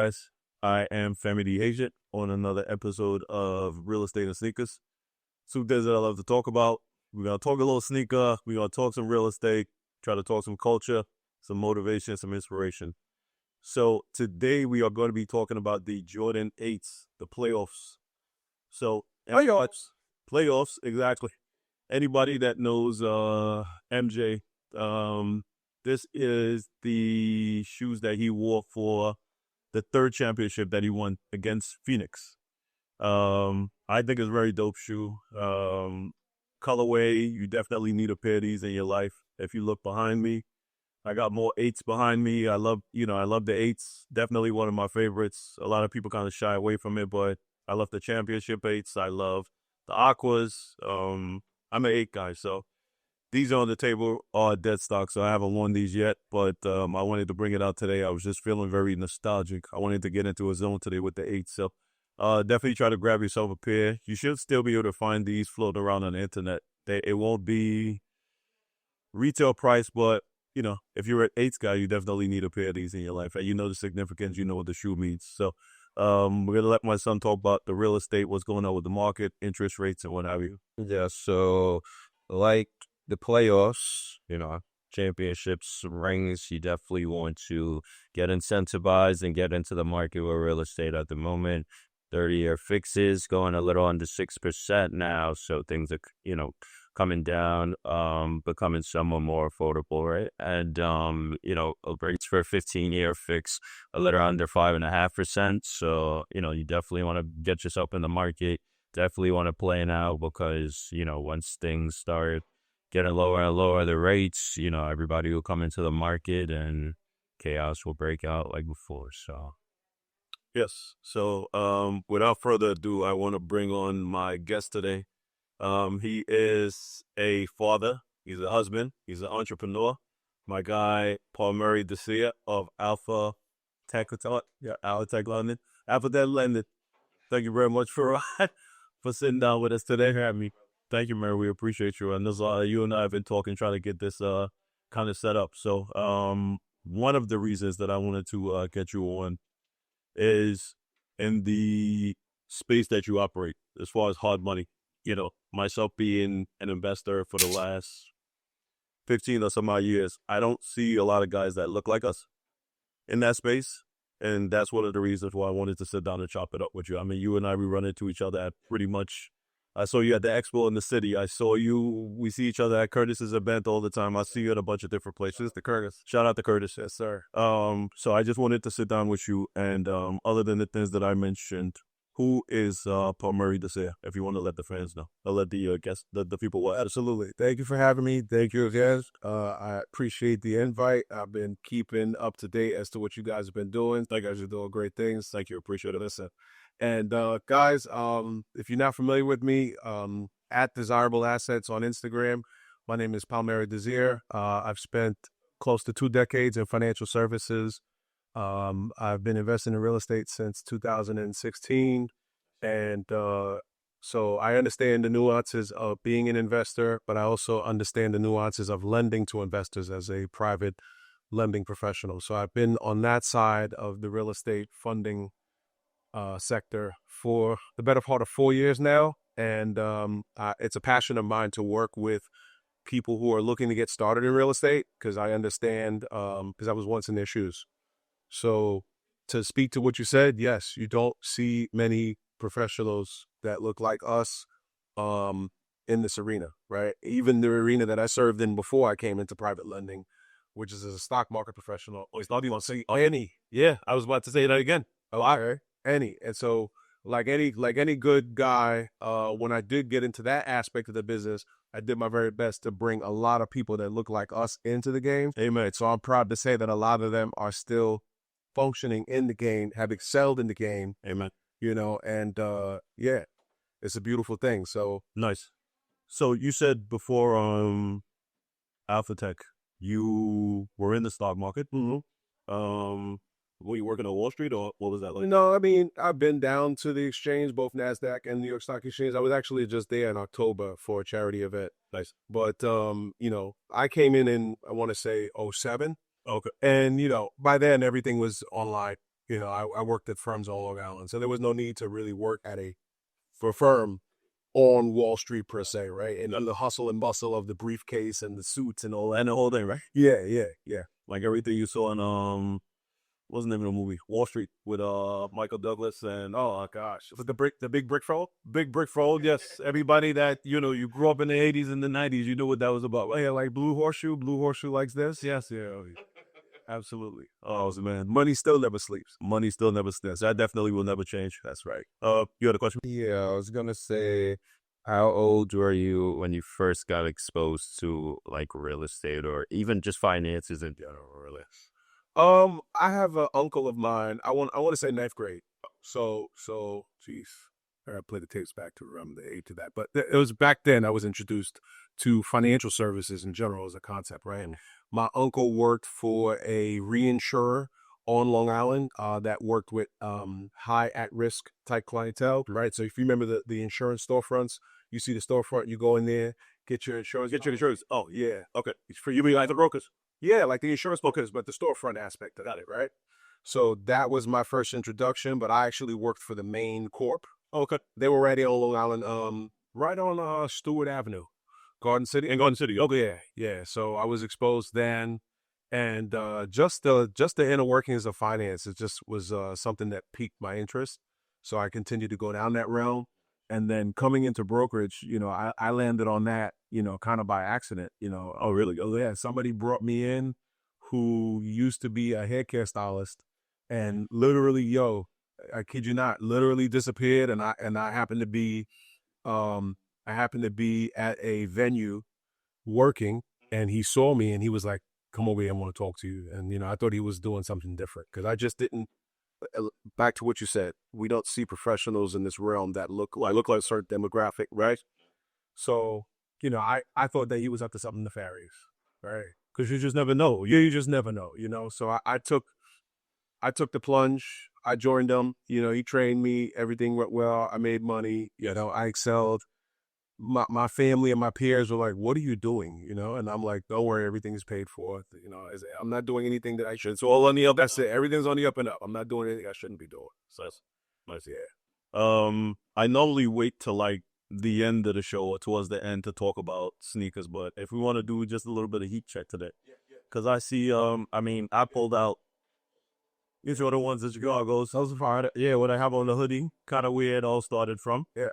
guys? I am Family Agent on another episode of Real Estate and Sneakers. Two things that I love to talk about. We're going to talk a little sneaker. We're going to talk some real estate, try to talk some culture, some motivation, some inspiration. So today we are going to be talking about the Jordan 8s, the playoffs. So, playoffs, exactly. Anybody that knows MJ, this is the shoes that he wore for the third championship that he won against Phoenix. I think it's a very dope shoe. Colorway, you definitely need a pair of these in your life. If you look behind me, I got more 8s behind me. I love the 8s. Definitely one of my favorites. A lot of people kind of shy away from it, but I love the championship 8s. I love the Aquas. I'm an 8 guy, so these on the table are dead stock, so I haven't worn these yet, but I wanted to bring it out today. I was just feeling very nostalgic. I wanted to get into a zone today with the 8s, so definitely try to grab yourself a pair. You should still be able to find these floating around on the internet. It won't be retail price, but if you're an 8s guy, you definitely need a pair of these in your life, and you know the significance, you know what the shoe means. So we're going to let my son talk about the real estate, what's going on with the market, interest rates, and what have you. Yeah, so like the playoffs, championships, rings, you definitely want to get incentivized and get into the market with real estate at the moment. 30-year fixes going a little under 6% now, so things are, coming down, becoming somewhat more affordable, right? And, rates for a 15-year fix a little under 5.5%. So, you definitely want to get yourself in the market. Definitely want to play now because, once things start getting lower and lower, the rates, everybody will come into the market and chaos will break out like before. So, Yes. So without further ado, I want to bring on my guest today. He is a father. He's a husband. He's an entrepreneur. My guy, Palmery Desir of Alpha Tech London. Alpha Tech London. Thank you very much for sitting down with us today. Thank you, Mary. We appreciate you. And this, you and I have been talking, trying to get this kind of set up. So one of the reasons that I wanted to get you on is in the space that you operate as far as hard money. Myself being an investor for the last 15 or some odd years, I don't see a lot of guys that look like us in that space. And that's one of the reasons why I wanted to sit down and chop it up with you. I mean, you and I, we run into each other at pretty much. I saw you at the expo in the city. We see each other at Curtis's event all the time. I see you at a bunch of different places. The Curtis. Shout out to Curtis. Yes, sir. So I just wanted to sit down with you. And other than the things that I mentioned, who is Palmery Desir, if you want to let the fans know? I'll let the guests, the people watch. Absolutely. Thank you for having me. Thank you again. I appreciate the invite. I've been keeping up to date as to what you guys have been doing. Thank you guys are doing great things. Thank you. Appreciate it. Listen. And guys, if you're not familiar with me, at Desirable Assets on Instagram, my name is Palmery Desir. I've spent close to 2 decades in financial services. I've been investing in real estate since 2016. And so I understand the nuances of being an investor, but I also understand the nuances of lending to investors as a private lending professional. So I've been on that side of the real estate funding sector for the better part of 4 years now. And it's a passion of mine to work with people who are looking to get started in real estate because I understand, because I was once in their shoes. So to speak to what you said, yes, you don't see many professionals that look like us in this arena, right? Even the arena that I served in before I came into private lending, which is as a stock market professional. Oh, it's not even say any. Yeah, I was about to say that again. Oh, all right. Any. And so like any good guy, when I did get into that aspect of the business, I did my very best to bring a lot of people that look like us into the game. Amen. So I'm proud to say that a lot of them are still functioning in the game, have excelled in the game. Amen. And yeah, it's a beautiful thing. So nice. So you said before Alpha Tech, you were in the stock market. Mm-hmm. Were you working on Wall Street or what was that like? No, I mean, I've been down to the exchange, both NASDAQ and New York Stock Exchange. I was actually just there in October for a charity event. Nice. But, I came in I want to say, 07. Okay. And, by then everything was online. I worked at firms on Long Island, so there was no need to really work for a firm on Wall Street per se, right? And the hustle and bustle of the briefcase and the suits and all that. And the whole thing, right? Yeah. Like everything you saw in what's the name of the movie? Wall Street with Michael Douglas and oh gosh, was the big brick fold? Big brick fold, yes. Everybody that you grew up in the 80s and the 90s, you knew what that was about. Right? Yeah, like Blue Horseshoe likes this. Yes, yeah. Absolutely. Oh man, Money still never sleeps. money still never sleeps. That definitely will never change. That's right. You had a question? Yeah, I was gonna say, how old were you when you first got exposed to like real estate or even just finances in general, really? I have an uncle of mine. I want to say ninth grade. Geez, I gotta play the tapes back to remember the age of that. But it was back then I was introduced to financial services in general as a concept, right? And my uncle worked for a reinsurer on Long Island that worked with high at risk type clientele, right? So if you remember the insurance storefronts, you see the storefront, you go in there, get your insurance. Get your insurance. Oh, Yeah. okay. For you, be like the brokers. Yeah, like the insurance brokers, but the storefront aspect of it, right? So that was my first introduction, but I actually worked for the main corp. Okay. They were right there on Long Island, right on Stewart Avenue, Garden City. In Garden City. Okay. Yeah. So I was exposed then, and just the inner workings of finance, it just was something that piqued my interest. So I continued to go down that realm, and then coming into brokerage, I landed on that, kind of by accident. Oh, really? Oh yeah, somebody brought me in who used to be a hair care stylist, and literally, I kid you not, literally disappeared, and I happened to be at a venue working, and he saw me, and he was like, "Come over here, I want to talk to you." And I thought he was doing something different because I just didn't. Back to what you said, we don't see professionals in this realm that look like a certain demographic, right? So, I thought that he was up to something nefarious, right? Because you just never know. Yeah, you just never know, So I took the plunge. I joined him. He trained me. Everything went well. I made money. I excelled. My family and my peers were like, "What are you doing?" And I'm like, "Don't worry, everything's paid for." I'm not doing anything that I should. It's all on the up. That's it. Everything's on the up and up. I'm not doing anything I shouldn't be doing. So that's nice. Yeah. I normally wait till like the end of the show or towards the end to talk about sneakers, but if we want to do just a little bit of heat check today, because I see, I pulled out. These are the ones that Chicago's. Those are fire. Yeah, what I have on the hoodie, kind of where it all started from. Yeah.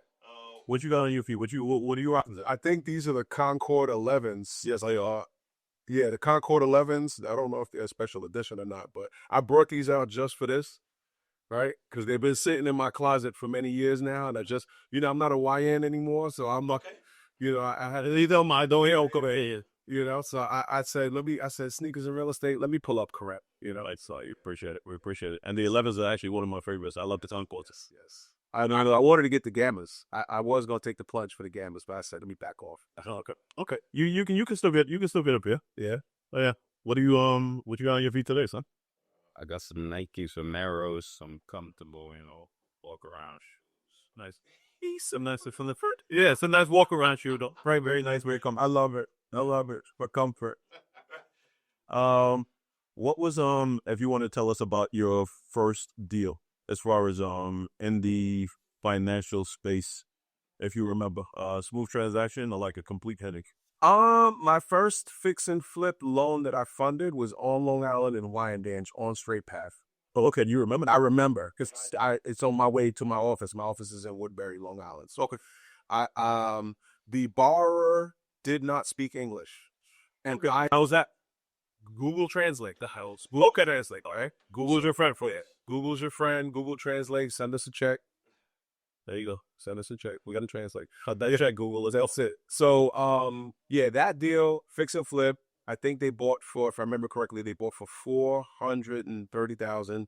What you got on your feet? What are you rocking? I think these are the Concord 11s. Yes, I are. Yeah, the Concord 11s. I don't know if they're a special edition or not, but I brought these out just for this, right? Because they've been sitting in my closet for many years now, and I just, I'm not a YN anymore, so I'm not, I had They don't mind. Don't hear over here. So I said, sneakers and real estate, let me pull up correct, I saw you. Appreciate it. We appreciate it. And the 11s are actually one of my favorites. I love the Concords. Yes. I wanted to get the Gammas. I was gonna take the plunge for the Gammas, but I said, let me back off. Okay. You can still get up here. Yeah. Oh yeah. What you got on your feet today, son? I got some Nikes, some Maros, some comfortable, walk around shoes. Nice. Some nice from the front. Yeah, it's a nice walk around shoe though. Right, very nice. Very comfortable. I love it for comfort. What was if you want to tell us about your first deal as far as in the financial space, if you remember, smooth transaction or like a complete headache? My first fix and flip loan that I funded was on Long Island in Wyandanch on Straight Path. Oh, okay. You remember? I remember because it's on my way to my office. My office is in Woodbury, Long Island. So the borrower did not speak English, and How's that? Google Translate. The hell? Google Translate. All right. Google's your friend for you. Google's your friend. Google Translate. Send us a check. There you go. Send us a check. We got to translate. Check Google. That's it. So, that deal, fix and flip. I think they bought for, if I remember correctly, they bought for $430,000.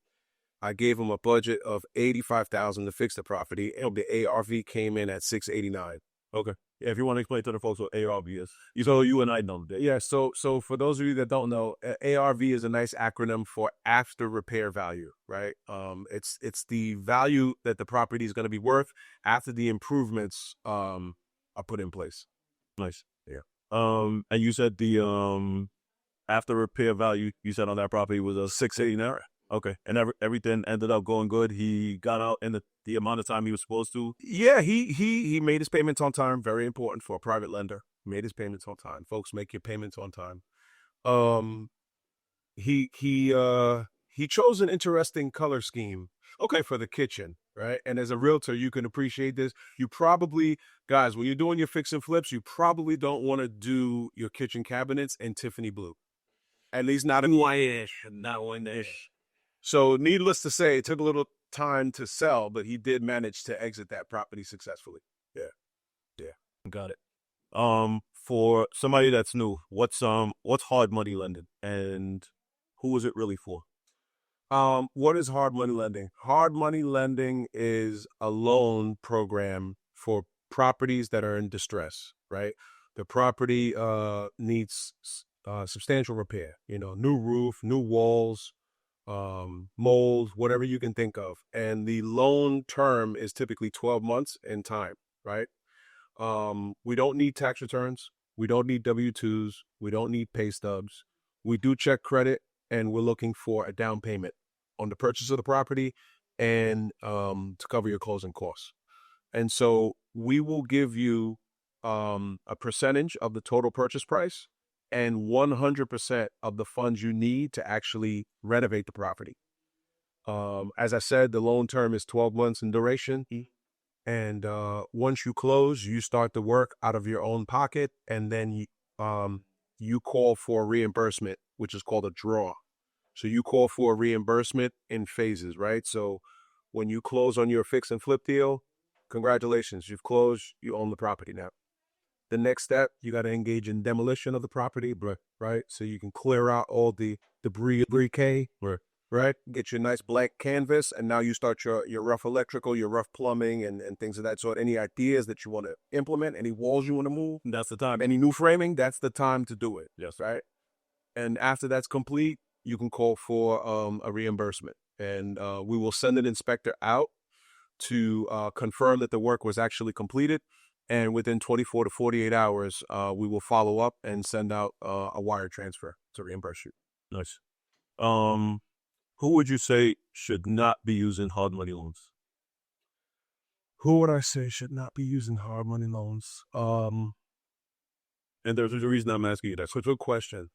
I gave them a budget of $85,000 to fix the property, and the ARV came in at $689,000. Okay. Yeah, if you want to explain to the folks what ARV is, you and I know that. Yeah. So for those of you that don't know, ARV is a nice acronym for after repair value, right? It's the value that the property is going to be worth after the improvements are put in place. Nice. Yeah. And you said the after repair value you said on that property was a $689,000. Okay, and everything ended up going good. He got out in the amount of time he was supposed to. Yeah, he made his payments on time. Very important for a private lender. Made his payments on time. Folks, make your payments on time. Um, he chose an interesting color scheme. Okay, for the kitchen, right? And as a realtor, you can appreciate this. You probably, guys, when you're doing your fix and flips, you probably don't want to do your kitchen cabinets in Tiffany blue. At least not in whitish, not whitish. So, needless to say, it took a little time to sell, but he did manage to exit that property successfully. Yeah, yeah. Got it. For somebody that's new, what's hard money lending, and who is it really for? What is hard money lending? Hard money lending is a loan program for properties that are in distress, right? The property needs substantial repair, new roof, new walls, mold, whatever you can think of. And the loan term is typically 12 months in time, right? We don't need tax returns. We don't need W-2s. We don't need pay stubs. We do check credit, and we're looking for a down payment on the purchase of the property and to cover your closing costs. And so we will give you a percentage of the total purchase price and 100% of the funds you need to actually renovate the property. As I said, the loan term is 12 months in duration. And once you close, you start the work out of your own pocket, and then you call for reimbursement, which is called a draw. So you call for a reimbursement in phases, right? So when you close on your fix and flip deal, congratulations, you've closed, you own the property now. The next step, you got to engage in demolition of the property, right? So you can clear out all the debris, right? Get your nice blank canvas, and now you start your rough electrical, your rough plumbing, and things of that sort. Any ideas that you want to implement, any walls you want to move, that's the time. Any new framing, that's the time to do it. Yes. Right? And after that's complete, you can call for a reimbursement, and we will send an inspector out to confirm that the work was actually completed. And within 24 to 48 hours, we will follow up and send out a wire transfer to reimburse you. Nice. Who would you say should not be using hard money loans? Who would I say should not be using hard money loans? And there's a reason I'm asking you that. That's a good question.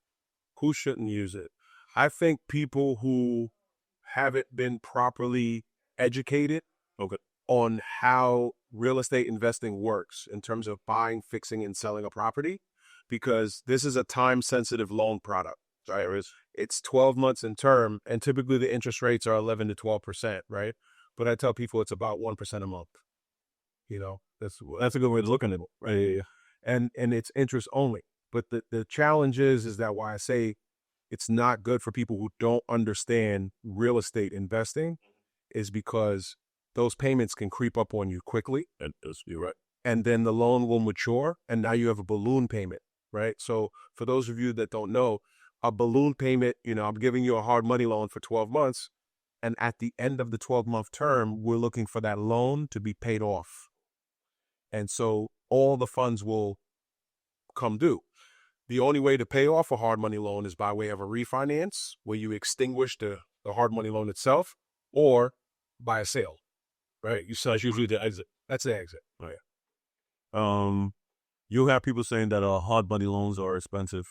Who shouldn't use it? I think people who haven't been properly educated on how real estate investing works in terms of buying, fixing, and selling a property, because this is a time-sensitive loan product. Right? It's 12 months in term, and typically the interest rates are 11 to 12%, right? But I tell people it's about 1% a month. That's a good way of looking at it, right? And it's interest only. But the challenge is that why I say it's not good for people who don't understand real estate investing is because those payments can creep up on you quickly. And you're right. And then the loan will mature, and now you have a balloon payment, right? So for those of you that don't know, a balloon payment, I'm giving you a hard money loan for 12 months, and at the end of the 12-month term, we're looking for that loan to be paid off. And so all the funds will come due. The only way to pay off a hard money loan is by way of a refinance, where you extinguish the hard money loan itself, or by a sale, right? So that's usually the exit. That's the exit. Oh, yeah. You have people saying that hard money loans are expensive.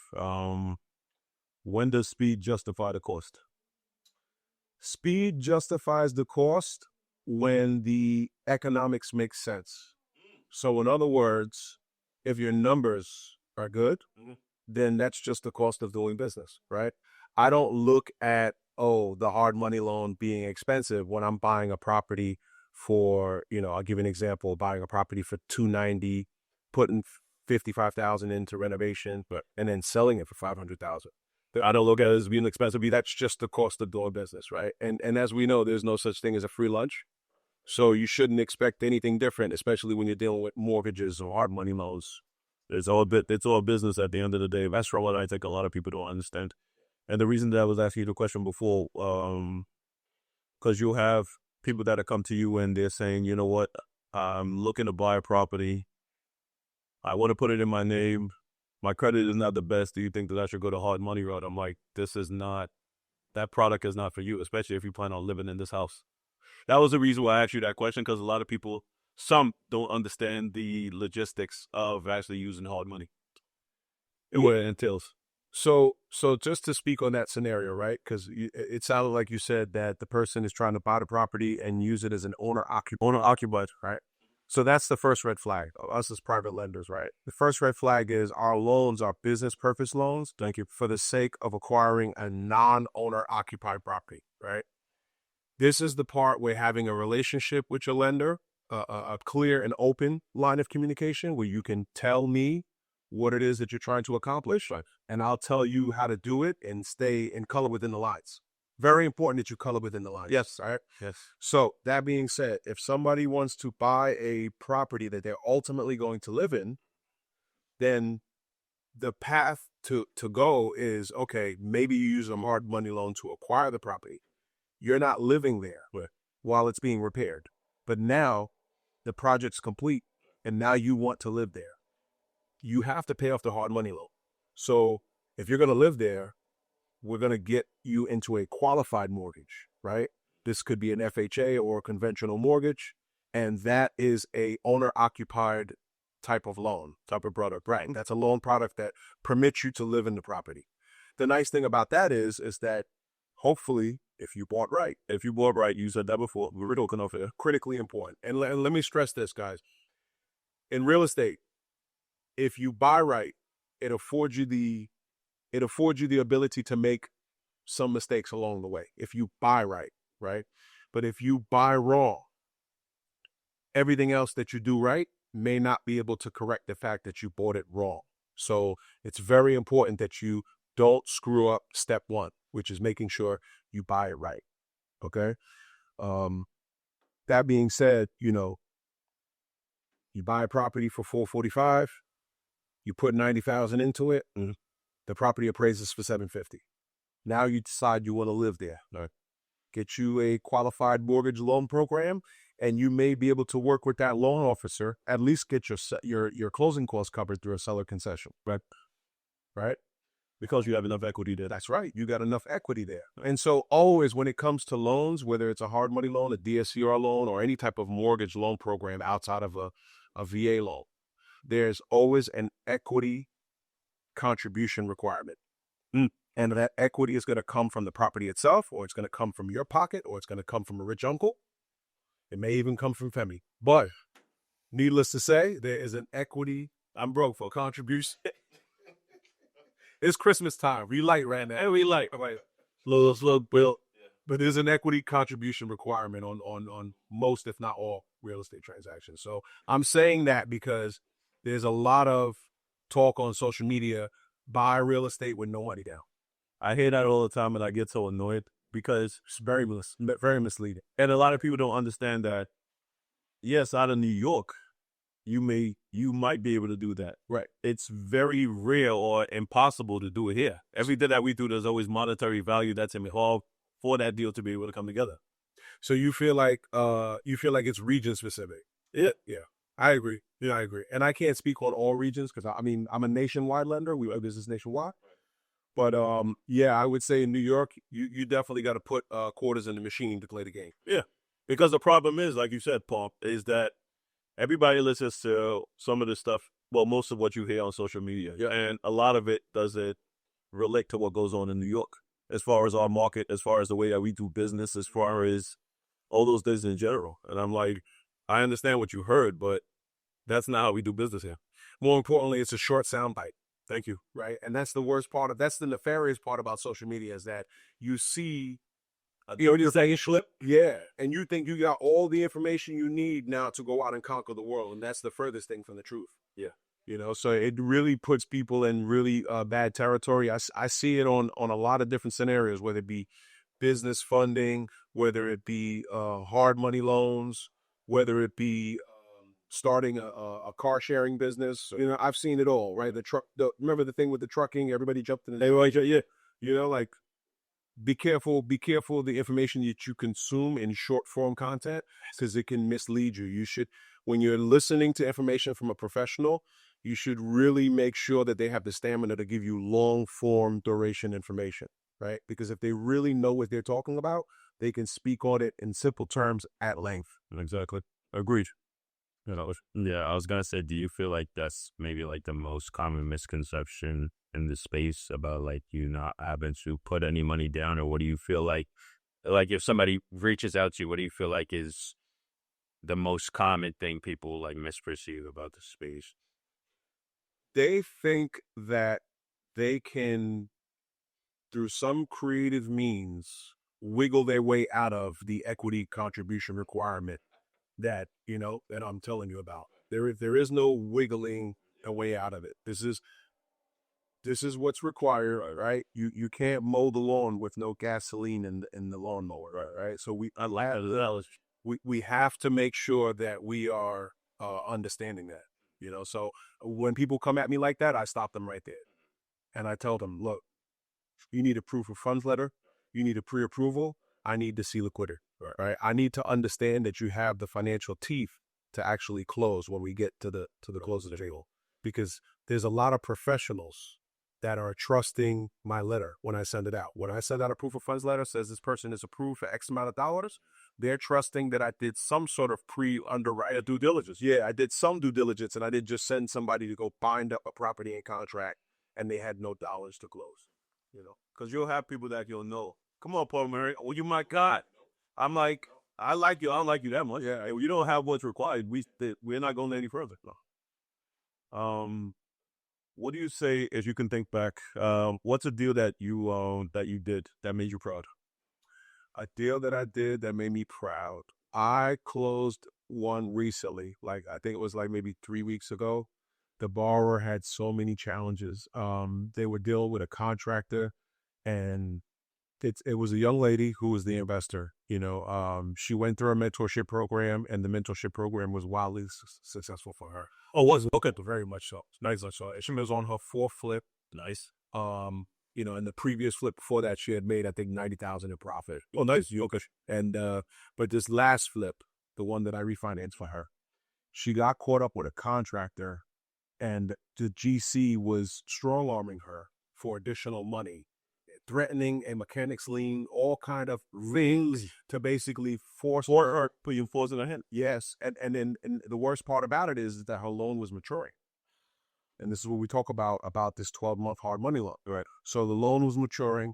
When does speed justify the cost? Speed justifies the cost when the economics make sense. So in other words, if your numbers are good, then that's just the cost of doing business, right? I don't look at, the hard money loan being expensive when I'm buying a property for, I'll give you an example, buying a property for $290, putting $55,000 into renovation, and then selling it for $500,000. I don't look at it as being expensive. That's just the cost of doing business, right? And as we know, there's no such thing as a free lunch. So you shouldn't expect anything different, especially when you're dealing with mortgages or hard money loans. It's all business at the end of the day. That's what I think a lot of people don't understand. And the reason that I was asking you the question before, because you have people that have come to you and they're saying, you know what, I'm looking to buy a property. I want to put it in my name. My credit is not the best. Do you think that I should go the hard money route? I'm like, this is not that product is not for you, especially if you plan on living in this house. That was the reason why I asked you that question, because a lot of people, some don't understand the logistics of actually using hard money and what it entails. So just to speak on that scenario, right? Because it sounded like you said that the person is trying to buy the property and use it as an owner-occupied, right? So that's the first red flag of us as private lenders, right? The first red flag is our loans are business purpose loans. Thank you. For the sake of acquiring a non-owner occupied property, right? This is the part where having a relationship with your lender, a clear and open line of communication where you can tell me what it is that you're trying to accomplish, right, and I'll tell you how to do it and stay in color within the lines. Very important that you color within the lines. Yes. Right? Yes. So that being said, if somebody wants to buy a property that they're ultimately going to live in, then the path to go is, okay, maybe you use a hard money loan to acquire the property. You're not living there while it's being repaired. But now the project's complete and now you want to live there. You have to pay off the hard money loan. So if you're going to live there, we're going to get you into a qualified mortgage, right? This could be an FHA or a conventional mortgage, and that is a owner-occupied type of loan, type of product, right? That's a loan product that permits you to live in the property. The nice thing about that is that hopefully, if you bought right, You said that before. We're talking off here. critically important. And let me stress this, guys. In real estate, if you buy right, it affords you the ability to make some mistakes along the way. If you buy right, right? But if you buy wrong, everything else that you do right may not be able to correct the fact that you bought it wrong. So it's very important that you don't screw up step one, which is making sure you buy it right. Okay. That being said, you buy a property for $445, you put 90,000 into it, the property appraises for $750. Now you decide you want to live there. Right. Get you a qualified mortgage loan program, and you may be able to work with that loan officer, at least get your closing costs covered through a seller concession. Right? Because you have enough equity there. That's right. You got enough equity there. And so always when it comes to loans, whether it's a hard money loan, a DSCR loan, or any type of mortgage loan program outside of a VA loan, there's always an equity contribution requirement. And that equity is going to come from the property itself, or it's going to come from your pocket, or it's going to come from a rich uncle. It may even come from family. But needless to say, there is an equity. I'm broke for contribution. It's Christmas time. We light right now. We like Little bill. But there's an equity contribution requirement on most, if not all, real estate transactions. So I'm saying that because there's a lot of talk on social media, buy real estate with no money down. I hear that all the time, and I get so annoyed because It's very misleading. and a lot of people don't understand that. Yes, out of New York, you might be able to do that. Right. It's very rare or impossible to do it here. Everything that we do, there's always monetary value that's involved for that deal to be able to come together. So you feel like it's region specific. Yeah. I agree. Yeah, I agree. And I can't speak on all regions because I'm a nationwide lender. We do business nationwide. But I would say in New York, you definitely got to put quarters in the machine to play the game. Yeah. Because the problem is, like you said, Paul, is that everybody listens to some of the stuff, well, most of what you hear on social media. Yeah. And a lot of it doesn't relate to what goes on in New York as far as our market, as far as the way that we do business, as far as all those things in general. And I'm like, I understand what you heard, but that's not how we do business here. More importantly, it's a short soundbite. Thank you. Right. And that's the worst part that's the nefarious part about social media is that you see, you're saying slip? yeah, and you think you got all the information you need now to go out and conquer the world. And that's the furthest thing from the truth. Yeah. So it really puts people in really bad territory. I see it on a lot of different scenarios, whether it be business funding, whether it be hard money loans, whether it be starting a car sharing business. I've seen it all, right? Remember the thing with the trucking? Everybody jumped in. Yeah. Be careful of the information that you consume in short form content because it can mislead you. You should, when you're listening to information from a professional, you should really make sure that they have the stamina to give you long form duration information, right? Because if they really know what they're talking about, they can speak on it in simple terms at length. Exactly. Agreed. Yeah, I was gonna say, do you feel like that's maybe like the most common misconception in the space about like you not having to put any money down, or what do you feel like if somebody reaches out to you, what do you feel like is the most common thing people like misperceive about the space? They think that they can, through some creative means, wiggle their way out of the equity contribution requirement that I'm telling you about. There is no wiggling a way out of it. This is what's required, right? You can't mow the lawn with no gasoline in the lawnmower, right? So we have to make sure that we are understanding that. So when people come at me like that, I stop them right there and I tell them, look, you need a proof of funds letter. You need a pre-approval. I need to see liquidity. Right. I need to understand that you have the financial teeth to actually close when we get to the close of the table. Because there's a lot of professionals that are trusting my letter when I send it out. When I send out a proof of funds letter, says this person is approved for X amount of dollars, they're trusting that I did some sort of pre-underwrite due diligence. Yeah, I did some due diligence, and I didn't just send somebody to go bind up a property and contract, and they had no dollars to close. Because you'll have people that you'll know. Come on, Palmery. Oh, you my God. I'm like, I like you. I don't like you that much. Yeah, you don't have what's required. We're not going any further. No. What do you say as you can think back? What's a deal that you did that made you proud? A deal that I did that made me proud. I closed one recently, like I think it was like maybe 3 weeks ago. The borrower had so many challenges. They were dealing with a contractor, and it was a young lady who was the investor. She went through a mentorship program, and the mentorship program was wildly successful for her. Oh, was it? Okay. Very much so. Nice, so. She was on her fourth flip. Nice. In the previous flip before that, she had made, I think, 90,000 in profit. Oh, nice. Okay. And but this last flip, the one that I refinanced for her, she got caught up with a contractor, and the GC was strong arming her for additional money, threatening a mechanics lien, all kind of things to basically force or put you in her hand. Yes, and then the worst part about it is that her loan was maturing. And this is what we talk about this 12-month hard money loan. Right. So the loan was maturing.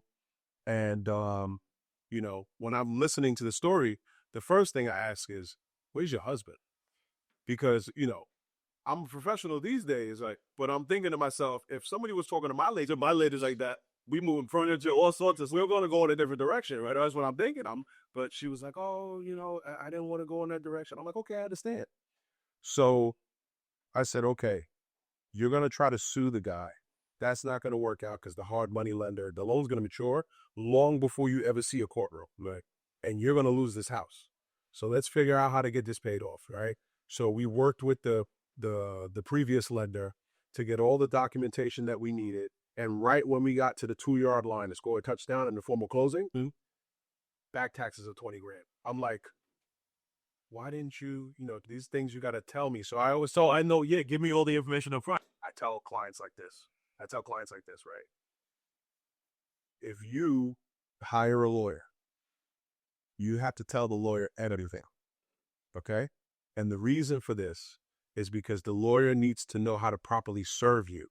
And, when I'm listening to the story, the first thing I ask is, where's your husband? Because, I'm a professional these days, but I'm thinking to myself, if somebody was talking to my ladies like that, we moving furniture, all sorts of, we're going to go in a different direction, right? That's what I'm thinking. But she was like, oh, I didn't want to go in that direction. I'm like, okay, I understand. So I said, okay, you're going to try to sue the guy. That's not going to work out because the hard money lender, the loan's going to mature long before you ever see a courtroom. Right. And you're going to lose this house. So let's figure out how to get this paid off. Right. So we worked with the previous lender to get all the documentation that we needed. And right when we got to the 2-yard line to score a touchdown in the formal closing, back taxes of 20 grand. I'm like, why didn't you, these things you got to tell me. So I know, give me all the information up front. I tell clients like this, right? If you hire a lawyer, you have to tell the lawyer everything, okay? And the reason for this is because the lawyer needs to know how to properly serve you.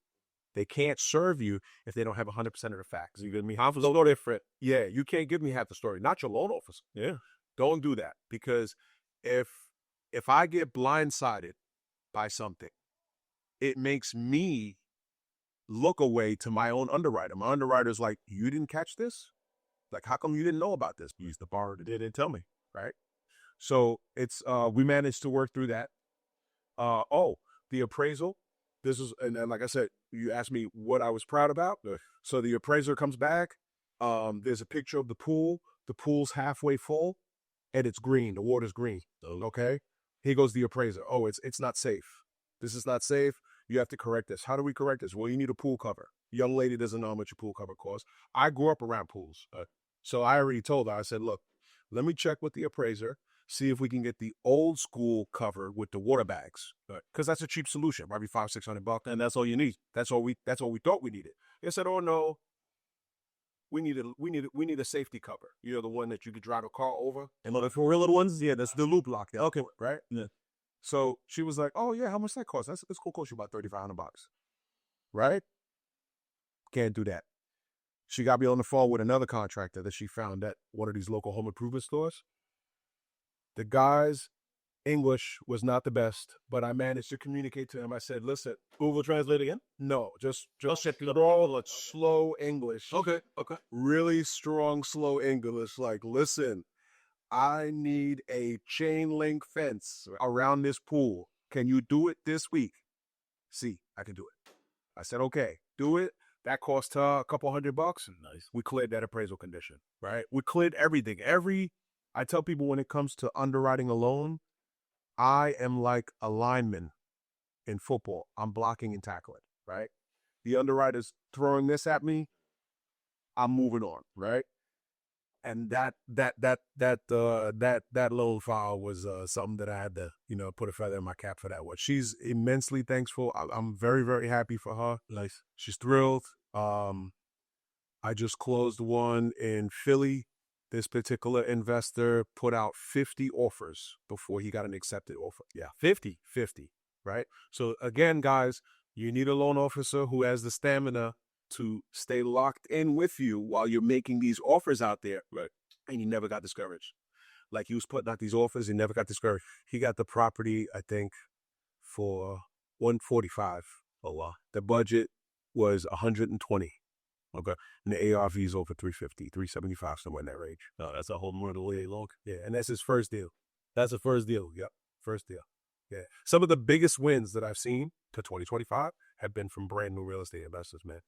They can't serve you if they don't have 100% of the facts. You give me half a story different. Yeah, you can't give me half the story. Not your loan officer. Yeah. Don't do that, because if I get blindsided by something, it makes me look away to my own underwriter. My underwriter's like, you didn't catch this? Like, how come you didn't know about this? He's the borrower that didn't tell me, right? So it's we managed to work through that. The appraisal. This is, and like I said, you asked me what I was proud about. So the appraiser comes back. There's a picture of the pool. The pool's halfway full, and it's green. The water's green. Okay. Here goes the appraiser. Oh, it's not safe. This is not safe. You have to correct this. How do we correct this? Well, you need a pool cover. Young lady doesn't know how much a pool cover costs. I grew up around pools. So I already told her, I said, look, let me check with the appraiser, see if we can get the old school cover with the water bags. Because that's a cheap solution, probably $500-600, and that's all you need. That's all we thought we needed. They said, oh no, we need a safety cover. You know, the one that you could drive a car over. And the for real little ones, yeah, that's the loop lock. Yeah. Okay, right? Yeah. So she was like, "Oh yeah, how much that cost? That's cool. Cost you about $3,500, right? Can't do that." She got me on the phone with another contractor that she found at one of these local home improvement stores. The guy's English was not the best, but I managed to communicate to him. I said, "Listen, Google Translate again? no, just Oh, slow English. okay, okay. Really strong, slow English. Like, listen, I need a chain link fence around this pool. Can you do it this week?" See, I can do it. I said, "Okay, do it." That cost her a couple $100. Nice. We cleared that appraisal condition, right? We cleared everything. I tell people when it comes to underwriting a loan, I am like a lineman in football. I'm blocking and tackling, right? The underwriter's throwing this at me, I'm moving on, right? And that loan file was something that I had to, put a feather in my cap for that one. She's immensely thankful. I'm very, very happy for her. Nice. She's thrilled. I just closed one in Philly. This particular investor put out 50 offers before he got an accepted offer. Yeah, 50. 50, right? So again, guys, you need a loan officer who has the stamina to stay locked in with you while you're making these offers out there. Right. And he never got discouraged. Like, he was putting out these offers, he never got discouraged. He got the property, I think, for $145. Oh, wow. The budget was $120. Okay. And the ARV is over $350, $375, somewhere in that range. Oh, that's a whole more the way long. Yeah, and that's his first deal. That's the first deal. Yep, first deal. Yeah. Some of the biggest wins that I've seen to 2025 have been from brand new real estate investors, man.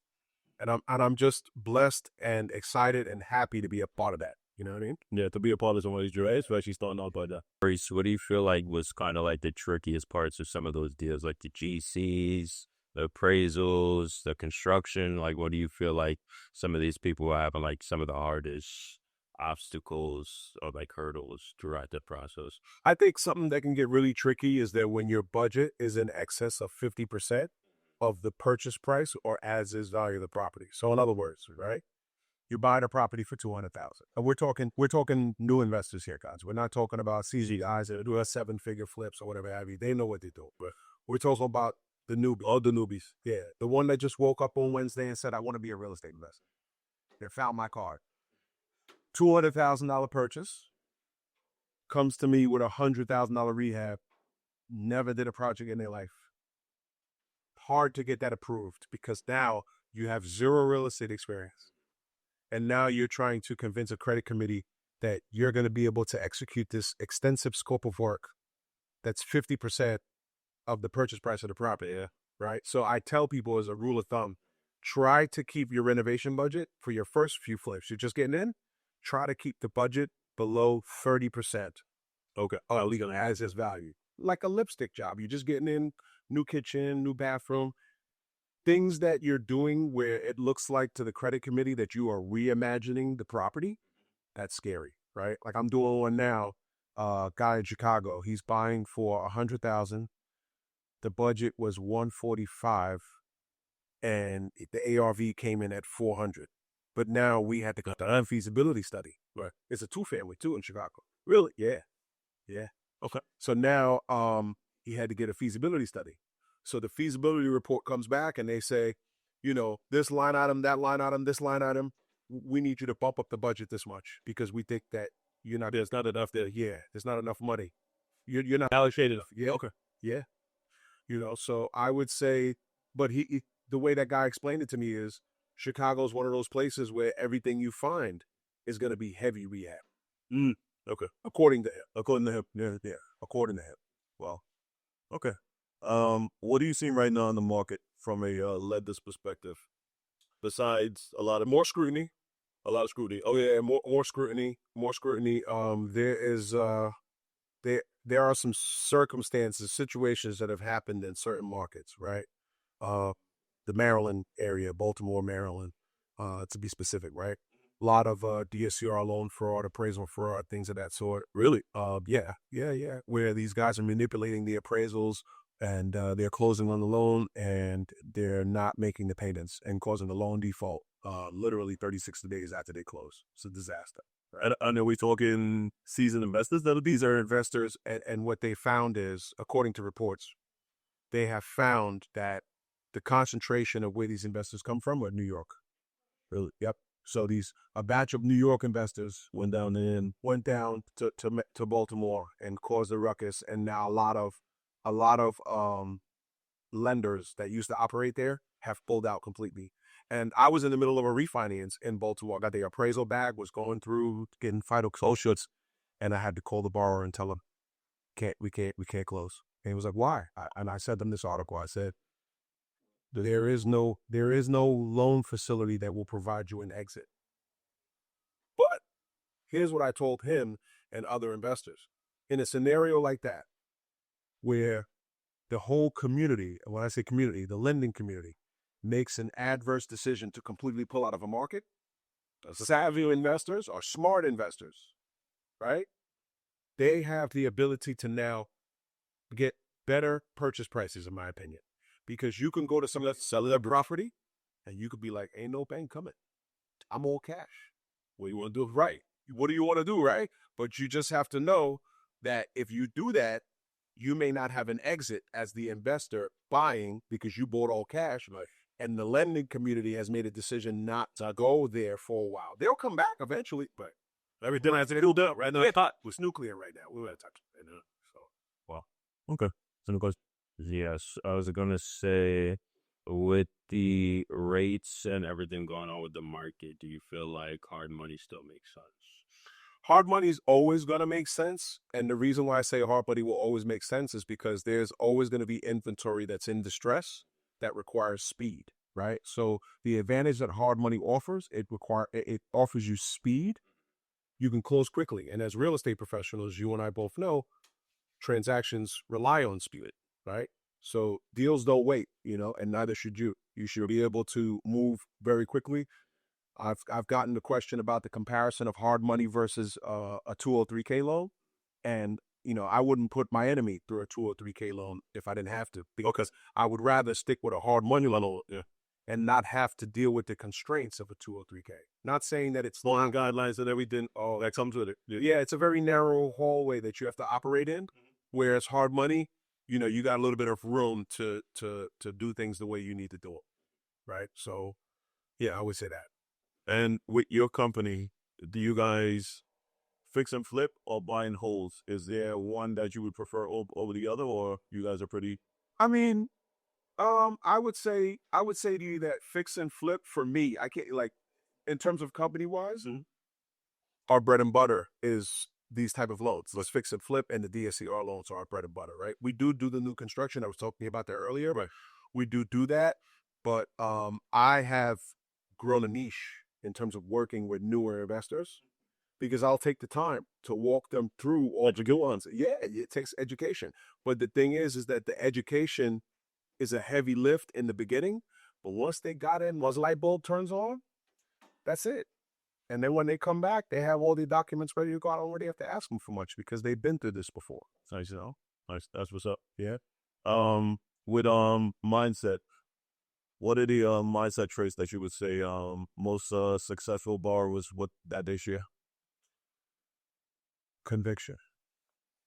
And I'm just blessed and excited and happy to be a part of that. You know what I mean? Yeah, to be a part of somebody's journey, especially starting out by that. So what do you feel like was kind of like the trickiest parts of some of those deals, like the GCs, the appraisals, the construction? Like, what do you feel like some of these people are having, like, some of the hardest obstacles or like hurdles throughout the process? I think something that can get really tricky is that when your budget is in excess of 50% of the purchase price or as is value of the property. So in other words, right? You're buying a property for $200,000. And we're talking new investors here, guys. We're not talking about CG guys that do a 7-figure flips or whatever have you. They know what they're doing. But we're talking about the newbies. All the newbies. Yeah. The one that just woke up on Wednesday and said, "I want to be a real estate investor." They found my card. $200,000 purchase, comes to me with a $100,000 rehab, never did a project in their life. Hard to get that approved because now you have zero real estate experience. And now you're trying to convince a credit committee that you're going to be able to execute this extensive scope of work that's 50% of the purchase price of the property. Yeah. Right? So I tell people, as a rule of thumb, try to keep your renovation budget for your first few flips. You're just getting in, try to keep the budget below 30%. Okay. Oh, legal has its value. Like a lipstick job. You're just getting in, new kitchen, new bathroom. Things that you're doing where it looks like to the credit committee that you are reimagining the property, that's scary, right? Like, I'm doing one now, guy in Chicago. He's buying for $100,000. The budget was $145, and the ARV came in at $400. But now we had to go to feasibility study. Right. It's a 2-family too in Chicago. Really? Yeah. Yeah. Okay. So now he had to get a feasibility study. So the feasibility report comes back and they say, this line item, that line item, this line item, we need you to bump up the budget this much because we think that There's not enough there. yeah, there's not enough money. You're not Allocated. Yeah. Okay. Yeah. So I would say, but the way that guy explained it to me is Chicago's one of those places where everything you find is going to be heavy rehab. Okay. According to him. According to him. Yeah. According to him. Well, okay. What are you seeing right now in the market from a lender's perspective? Besides a lot of more scrutiny, a lot of scrutiny. Oh yeah, more scrutiny, more scrutiny. There are some circumstances, situations that have happened in certain markets, right? The Maryland area, Baltimore, Maryland, to be specific, right? A lot of DSCR loan fraud, appraisal fraud, things of that sort. Really? Yeah. Where these guys are manipulating the appraisals and they're closing on the loan and they're not making the payments and causing the loan default. literally 36 days after they close. It's a disaster. And are we talking seasoned investors? These are investors, and what they found is, according to reports, they have found that the concentration of where these investors come from are New York. Really? Yep. So a batch of New York investors Went down to Baltimore and caused a ruckus, and now a lot of lenders that used to operate there have pulled out completely. And I was in the middle of a refinance in Baltimore. I got the appraisal back, was going through getting final closures, and I had to call the borrower and tell him, we can't close. And he was like, why? And I sent them this article. I said, there is no loan facility that will provide you an exit. But here's what I told him and other investors. In a scenario like that, where the whole community, when I say community, the lending community, makes an adverse decision to completely pull out of a market, savvy investors or smart investors, right? They have the ability to now get better purchase prices, in my opinion, because you can go to someone that's selling their property and you could be like, ain't no bank coming. I'm all cash. What do you want to do? Right. What do you want to do? Right. But you just have to know that if you do that, you may not have an exit as the investor buying because you bought all cash. Right. And the lending community has made a decision not to go there for a while. They'll come back eventually, but everything I said, do right now. It's nuclear right now. We're going to touch it. So, wow. Okay. So, no question. Yes, I was going to say, with the rates and everything going on with the market, do you feel like hard money still makes sense? Hard money is always going to make sense. And the reason why I say hard money will always make sense is because there's always going to be inventory that's in distress that requires speed, right? So the advantage that hard money offers, it offers you speed. You can close quickly. And as real estate professionals, you and I both know, transactions rely on speed, right? So deals don't wait, and neither should you. You should be able to move very quickly. I've gotten the question about the comparison of hard money versus a 203k loan, and I wouldn't put my enemy through a 203k loan if I didn't have to, because I would rather stick with a hard money loan and not have to deal with the constraints of a 203k. Not saying that it's long guidelines and everything. Oh, that comes with it. Yeah, it's a very narrow hallway that you have to operate in, whereas hard money, you got a little bit of room to do things the way you need to do it, right? So, yeah, I would say that. And with your company, do you guys fix and flip or buy and holds? Is there one that you would prefer over the other, or you guys are pretty? I mean, I would say to you that fix and flip for me, I can't, like, in terms of company wise, our bread and butter is these type of loans. Let's fix and flip, and the DSCR loans are our bread and butter, right? We do the new construction. I was talking about that earlier, but we do that. But I have grown a niche in terms of working with newer investors, because I'll take the time to walk them through all the ones. Yeah, it takes education. But the thing is that the education is a heavy lift in the beginning. But once they got in, once the light bulb turns on, that's it. And then when they come back, they have all the documents ready to go. I don't really have to ask them for much because they've been through this before. Nice, nice. That's what's up. Yeah. With mindset, what are the mindset traits that you would say most successful borrowers that they share? Conviction.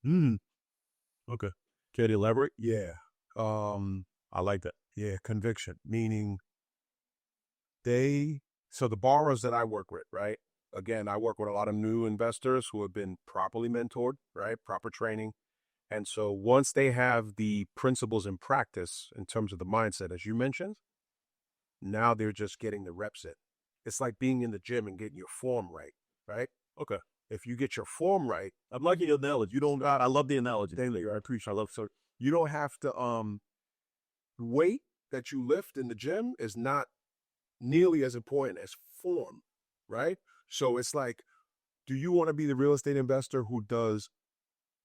Okay. Can you elaborate? Yeah. I like that. Yeah, conviction, meaning so the borrowers that I work with, right? Again, I work with a lot of new investors who have been properly mentored, right? Proper training. And so once they have the principles in practice in terms of the mindset, as you mentioned, now they're just getting the reps in. It's like being in the gym and getting your form right, right? Okay. If you get your form right, I'm liking your analogy. I love the analogy. Thank you. I appreciate it. So you don't have to, weight that you lift in the gym is not nearly as important as form, right? So it's like, do you want to be the real estate investor who does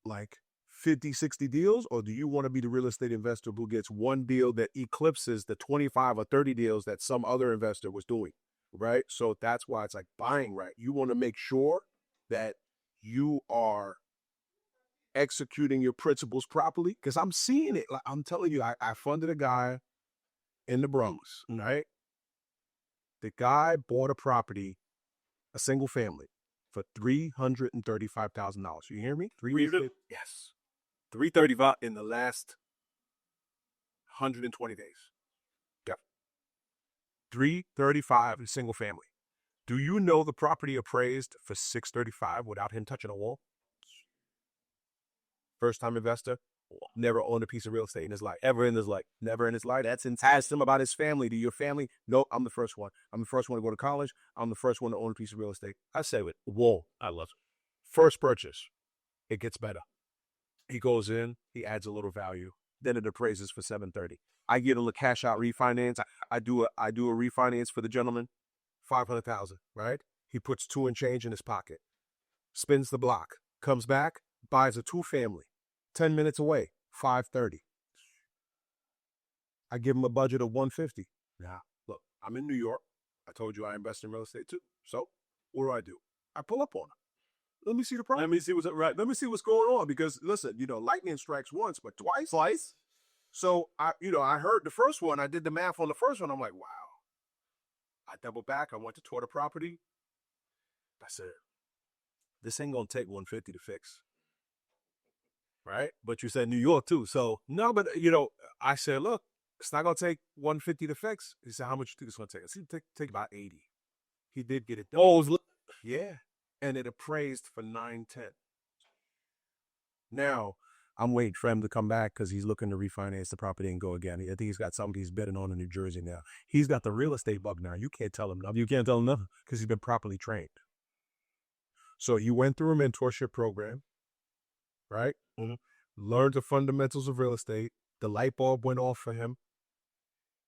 like 50, 60 deals? Or do you want to be the real estate investor who gets one deal that eclipses the 25 or 30 deals that some other investor was doing, right? So that's why it's like buying right. You want to make sure that you are executing your principles properly, because I'm seeing it. Like, I'm telling you, I funded a guy in the Bronx, right? The guy bought a property, a single family, for $335,000. You hear me? Yes. 335 in the last 120 days. Yeah. 335 single family. Do you know the property appraised for 635 without him touching a wall? First time investor, never owned a piece of real estate in his life. Ever in his life. Never in his life. That's asked him about his family. Do your family? No, I'm the first one. I'm the first one to go to college. I'm the first one to own a piece of real estate. I say it. Whoa. I love it. First purchase. It gets better. He goes in, he adds a little value. Then it appraises for 730. I get him a cash out refinance. I do a refinance for the gentleman, 500,000, right? He puts two and change in his pocket, spins the block, comes back, buys a 2-family, 10 minutes away, 530. I give him a budget of 150. Now, look, I'm in New York. I told you I invest in real estate too. So what do? I pull up on him. Let me see the problem. Let me see what's right. Let me see what's going on. Because listen, lightning strikes once, but twice. Twice. So I heard the first one. I did the math on the first one. I'm like, wow. I doubled back. I went to tour the property. I said, this ain't gonna take 150 to fix. Right? But you said New York too. So no, but I said, look, it's not gonna take 150 to fix. He said, how much you think it's gonna take? I said, take about 80. He did get it done. Oh, yeah. And it appraised for 910. Now, I'm waiting for him to come back because he's looking to refinance the property and go again. I think he's got something he's bidding on in New Jersey now. He's got the real estate bug now. You can't tell him nothing. You can't tell him nothing because he's been properly trained. So he went through a mentorship program, right? Mm-hmm. Learned the fundamentals of real estate. The light bulb went off for him.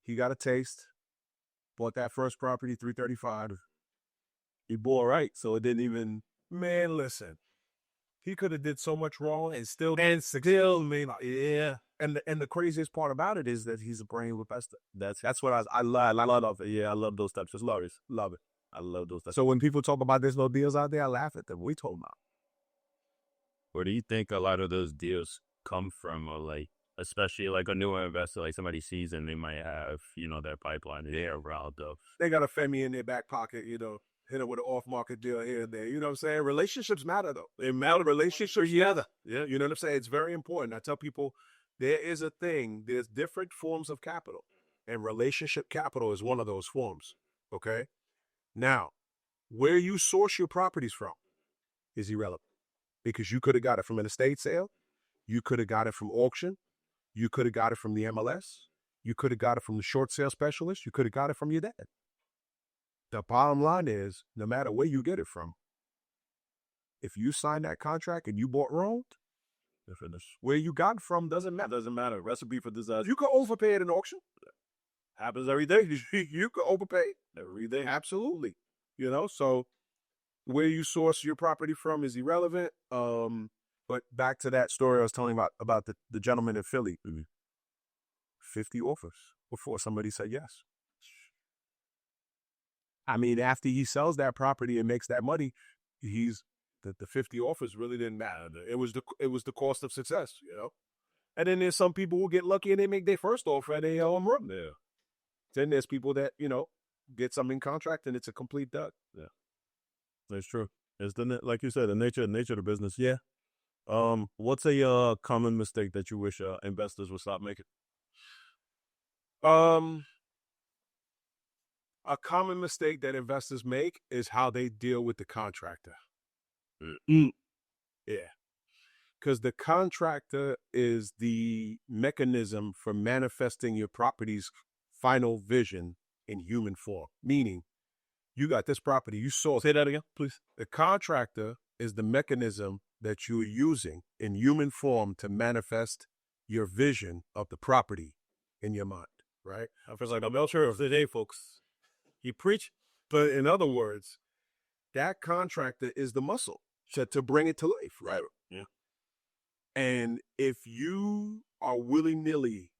He got a taste. Bought that first property, 335. He bought right, so it didn't even. Man, listen. He could have did so much wrong and still yeah. And the craziest part about it is that he's a brain investor. That's what I love it. Yeah, I love those types of stories. Love it. I love those types. So when people talk about there's no deals out there, I laugh at them. We told them. Where do you think a lot of those deals come from, or especially a newer investor, somebody sees and they might have, their pipeline there around though. They got a Femi in their back pocket, hit them with an off-market deal here and there. You know what I'm saying? Relationships matter, though. They matter. Relationships matter. Yeah, you know what I'm saying? It's very important. I tell people there is a thing. There's different forms of capital, and relationship capital is one of those forms, okay? Now, where you source your properties from is irrelevant because you could have got it from an estate sale. You could have got it from auction. You could have got it from the MLS. You could have got it from the short sale specialist. You could have got it from your dad. The bottom line is, no matter where you get it from, if you sign that contract and you bought wrong, where you got it from doesn't matter. Doesn't matter. Recipe for disaster. You could overpay at an auction. Happens every day. You could overpay every day. Absolutely. So where you source your property from is irrelevant. But back to that story I was telling about the gentleman in Philly. 50 offers before somebody said yes. I mean, after he sells that property and makes that money, the 50 offers really didn't matter. It was the cost of success, And then there's some people who get lucky and they make their first offer and they run there. Then there's people that get something in contract and it's a complete dud. Yeah, that's true. It's like you said, the nature of the business. Yeah. What's a common mistake that you wish investors would stop making? A common mistake that investors make is how they deal with the contractor. Yeah. Because the contractor is the mechanism for manifesting your property's final vision in human form. Meaning, you got this property, you saw. Say that again, please. The contractor is the mechanism that you're using in human form to manifest your vision of the property in your mind, right? I feel like I'm not sure of the day, folks. You preach. But in other words, that contractor is the muscle to bring it to life, right? Yeah. And if you are willy-nilly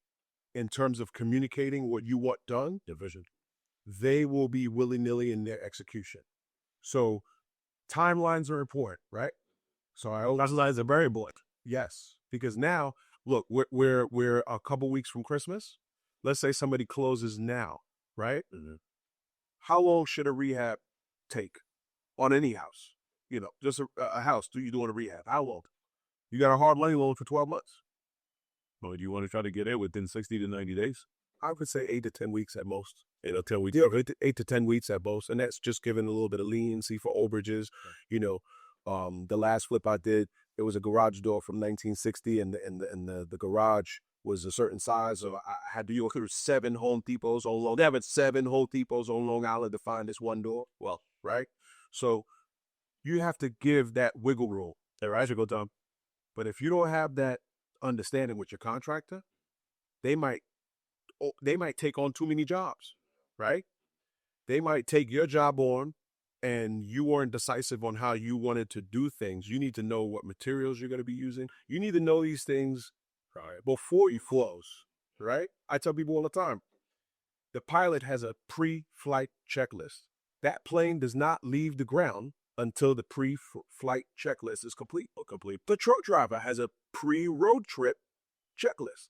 in terms of communicating what you want done, division, they will be willy-nilly in their execution. So timelines are important, right? So timelines are very important. Yes, because now, look, we're a couple weeks from Christmas. Let's say somebody closes now, right? Mm-hmm. How long should a rehab take on any house? Just a house. Do you doing a rehab? How long? You got a hard money loan for 12 months. Well, do you want to try to get it within 60 to 90 days? I would say 8 to 10 weeks at most. 10 weeks. Yeah, 8 to 10 weeks at most, and that's just giving a little bit of leniency for overages. The last flip I did, it was a garage door from 1960, and the garage was a certain size. So I had to go through 7 Home Depots on Long. They have 7 Home Depots on Long Island to find this one door. Well, right. So you have to give that wiggle room. All right, I should go down. But if you don't have that understanding with your contractor, they might take on too many jobs, right? They might take your job on and you weren't decisive on how you wanted to do things. You need to know what materials you're going to be using. You need to know these things before you close, right? I tell people all the time, the pilot has a pre-flight checklist. That plane does not leave the ground until the pre-flight checklist is complete. The truck driver has a pre-road trip checklist.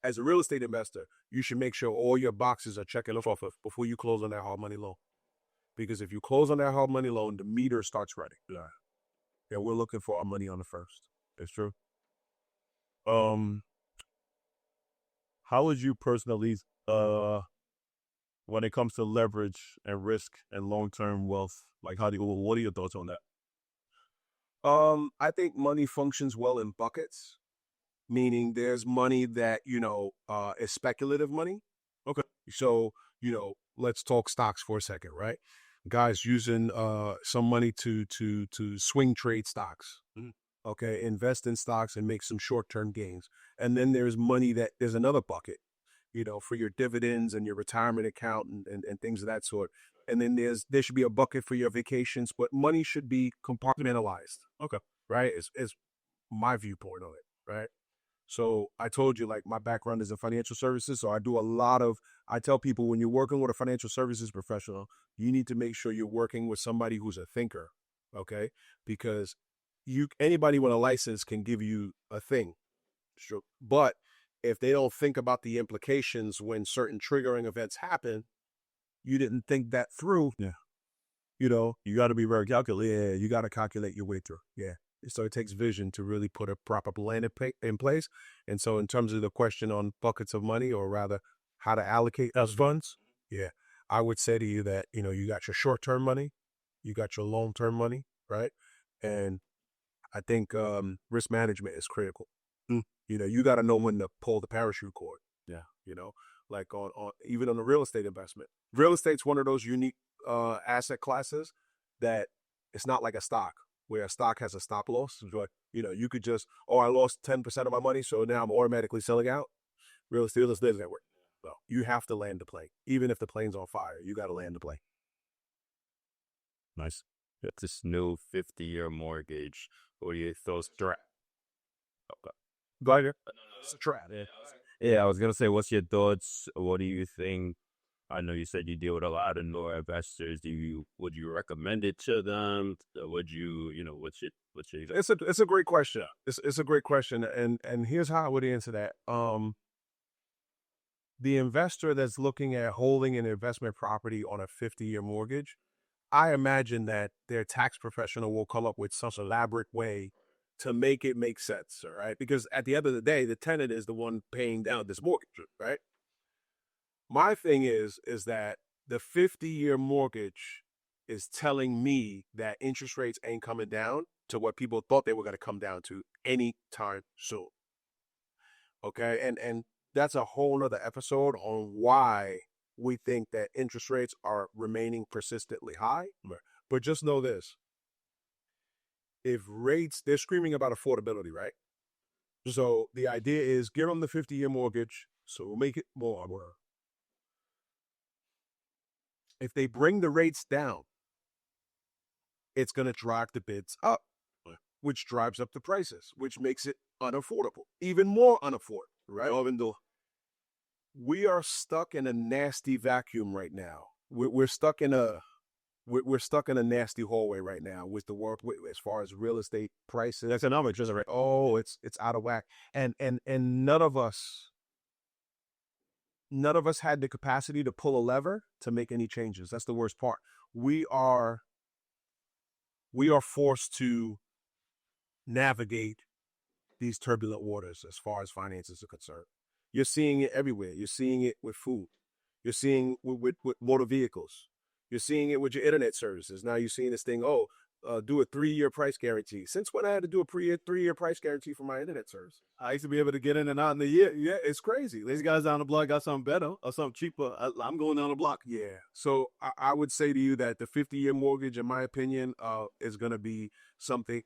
As a real estate investor, you should make sure all your boxes are checking off of before you close on that hard money loan. Because if you close on that hard money loan, the meter starts running. Yeah. And we're looking for our money on the first. It's true. How would you personally, when it comes to leverage and risk and long-term wealth, like what are your thoughts on that? I think money functions well in buckets, meaning there's money that, is speculative money. Okay. So, let's talk stocks for a second, right? Guys using some money to swing trade stocks. Mhm. Okay, invest in stocks and make some short-term gains. And then there's there's another bucket, for your dividends and your retirement account and things of that sort. And then there should be a bucket for your vacations, but money should be compartmentalized. Okay. Right? Is my viewpoint on it, right? So I told you, like, my background is in financial services. So I tell people, when you're working with a financial services professional, you need to make sure you're working with somebody who's a thinker. Okay. Because anybody with a license can give you a thing. Sure. But if they don't think about the implications when certain triggering events happen, you didn't think that through. Yeah. You got to be very calculated. Yeah, you got to calculate your way through. Yeah. So it takes vision to really put a proper plan in place. And so in terms of the question on buckets of money, or rather how to allocate those funds, yeah, I would say to you that, you got your short-term money, you got your long-term money, right? And I think risk management is critical. You got to know when to pull the parachute cord. Yeah. Like on even on the real estate investment. Real estate's one of those unique asset classes that it's not like a stock, where a stock has a stop loss. You could just, I lost 10% of my money, so now I'm automatically selling out. Real estate doesn't work. So you have to land the plane. Even if the plane's on fire, you got to land the plane. Nice. It's this new 50-year mortgage. What do you thought? Okay. Go ahead. It's a trap. Yeah, I was going to say, what's your thoughts? What do you think? I know you said you deal with a lot of newer investors. Would you recommend it to them? Would you, what's your? It's a great question. It's a great question, and here's how I would answer that. The investor that's looking at holding an investment property on a 50-year mortgage, I imagine that their tax professional will come up with some elaborate way to make it make sense. All right, because at the end of the day, the tenant is the one paying down this mortgage, right? My thing is that the 50-year mortgage is telling me that interest rates ain't coming down to what people thought they were going to come down to anytime soon. Okay, and that's a whole nother episode on why we think that interest rates are remaining persistently high. But just know this. If rates, they're screaming about affordability, right? So the idea is give them the 50-year mortgage, so we'll make it more. If they bring the rates down, it's going to drive the bids up, which drives up the prices, which makes it unaffordable, even more unaffordable, right? Even though we are stuck in a nasty vacuum right now. We're stuck in a nasty hallway right now with the world as far as real estate prices, economics. Right? Oh, it's out of whack, and none of us none of us had the capacity to pull a lever to make any changes. That's the worst part. We are forced to navigate these turbulent waters as far as finances are concerned. You're seeing it everywhere. You're seeing it with food. You're seeing it with motor vehicles. You're seeing it with your internet services. Now you're seeing this thing, do a 3-year price guarantee. Since when I had to do a 3-year price guarantee for my internet service? I used to be able to get in and out in the year. Yeah, it's crazy. These guys down the block got something better or something cheaper. I'm going down the block. Yeah. So I would say to you that the 50-year mortgage, in my opinion, is going to be something.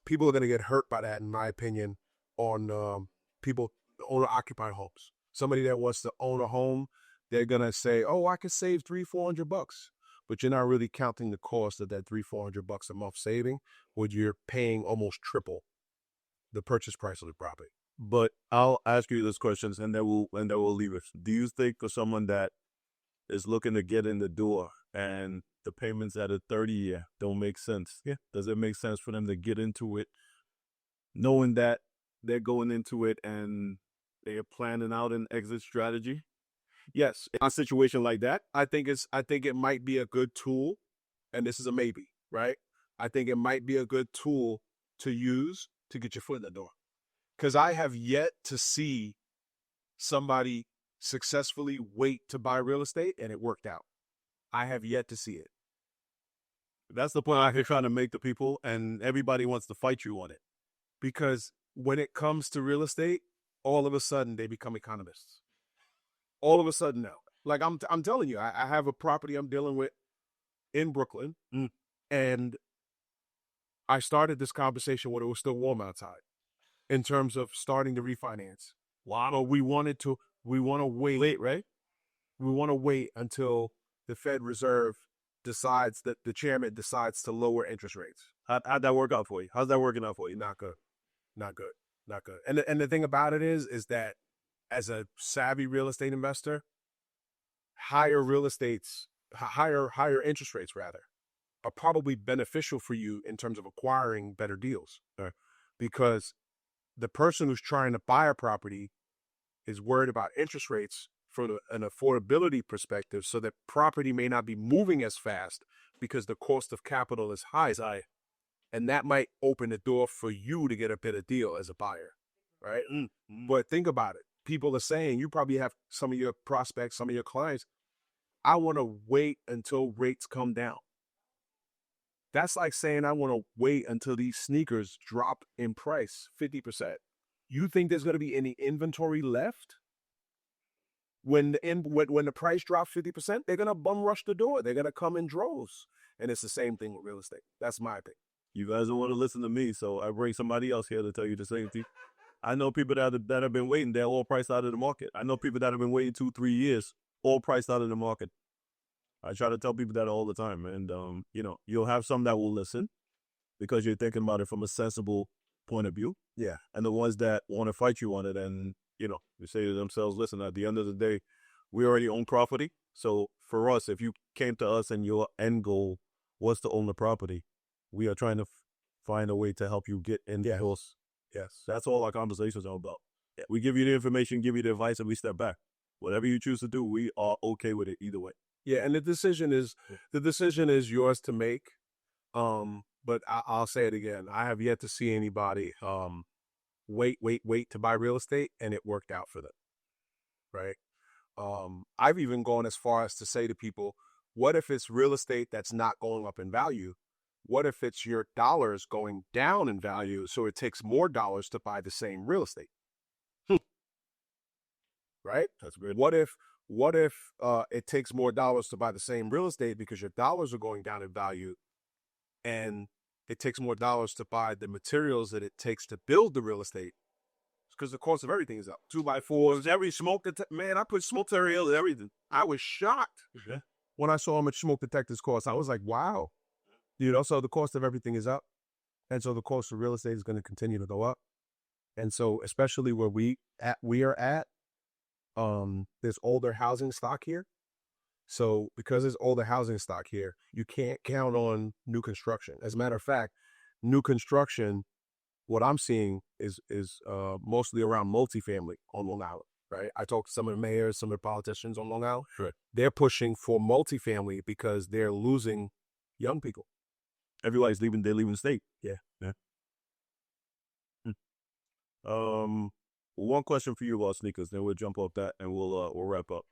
People are going to get hurt by that, in my opinion, on people owner-occupied homes. Somebody that wants to own a home, they're going to say, oh, I could save $300-400. But you're not really counting the cost of that $300-400 a month saving, when you're paying almost triple the purchase price of the property. But I'll ask you these questions, and then we'll leave it. Do you think for someone that is looking to get in the door and the payments at a 30-year don't make sense? Yeah. Does it make sense for them to get into it, knowing that they're going into it and they're planning out an exit strategy? Yes. In a situation like that, I think it might be a good tool, and this is a maybe, right? I think it might be a good tool to use to get your foot in the door. Because I have yet to see somebody successfully wait to buy real estate and it worked out. I have yet to see it. that's the point I'm trying to make to people, and everybody wants to fight you on it. Because when it comes to real estate, all of a sudden they become economists. All of a sudden now. Like I'm telling you, I have a property I'm dealing with in Brooklyn, and I started this conversation when it was still warm outside in terms of starting to refinance. Wow. So we want to wait. Late, right? We want to wait until the Fed Reserve decides, that the chairman decides to lower interest rates. How'd that work out for you? How's that working out for you? Not good. Not good. Not good. And the thing about it is that as a savvy real estate investor, higher interest rates rather are probably beneficial for you in terms of acquiring better deals. Because the person who's trying to buy a property is worried about interest rates from an affordability perspective, so that property may not be moving as fast because the cost of capital is high. And that might open the door for you to get a better deal as a buyer, right? But think about it. People are saying, you probably have some of your prospects, some of your clients, I want to wait until rates come down. That's like saying, I want to wait until these sneakers drop in price 50%. You think there's going to be any inventory left? When the price drops 50%, they're going to bum rush the door. They're going to come in droves. And it's the same thing with real estate. That's my opinion. You guys don't want to listen to me, so I bring somebody else here to tell you the same thing. I know people that have been waiting, they're all priced out of the market. I know people that have been waiting 2-3 years, all priced out of the market. I try to tell people that all the time. And, you'll have some that will listen because you're thinking about it from a sensible point of view. Yeah. And the ones that want to fight you on it, and, they say to themselves, listen, at the end of the day, we already own property. So for us, if you came to us and your end goal was to own the property, we are trying to find a way to help you get in the house. Yes. That's all our conversations are about. We give you the information, give you the advice, and we step back. Whatever you choose to do, we are okay with it either way. Yeah, and the decision is yours to make. But I'll say it again. I have yet to see anybody wait to buy real estate and it worked out for them. Right? I've even gone as far as to say to people, what if it's real estate that's not going up in value? What if it's your dollars going down in value, so it takes more dollars to buy the same real estate? Right? That's good. What if it takes more dollars to buy the same real estate because your dollars are going down in value, and it takes more dollars to buy the materials that it takes to build the real estate? Because the cost of everything is up. 2x4s, every smoke detector. Man, I put smoke detectors and everything. I was shocked when I saw how much smoke detectors cost. I was like, wow. So the cost of everything is up. And so the cost of real estate is going to continue to go up. And so especially where we are at, there's older housing stock here. So because there's older housing stock here, you can't count on new construction. As a matter of fact, new construction, what I'm seeing is mostly around multifamily on Long Island. right? I talked to some of the mayors, some of the politicians on Long Island. Right. They're pushing for multifamily because they're losing young people. Everybody's leaving. They're leaving the state. Yeah. One question for you about sneakers, then we'll jump off that and we'll wrap up.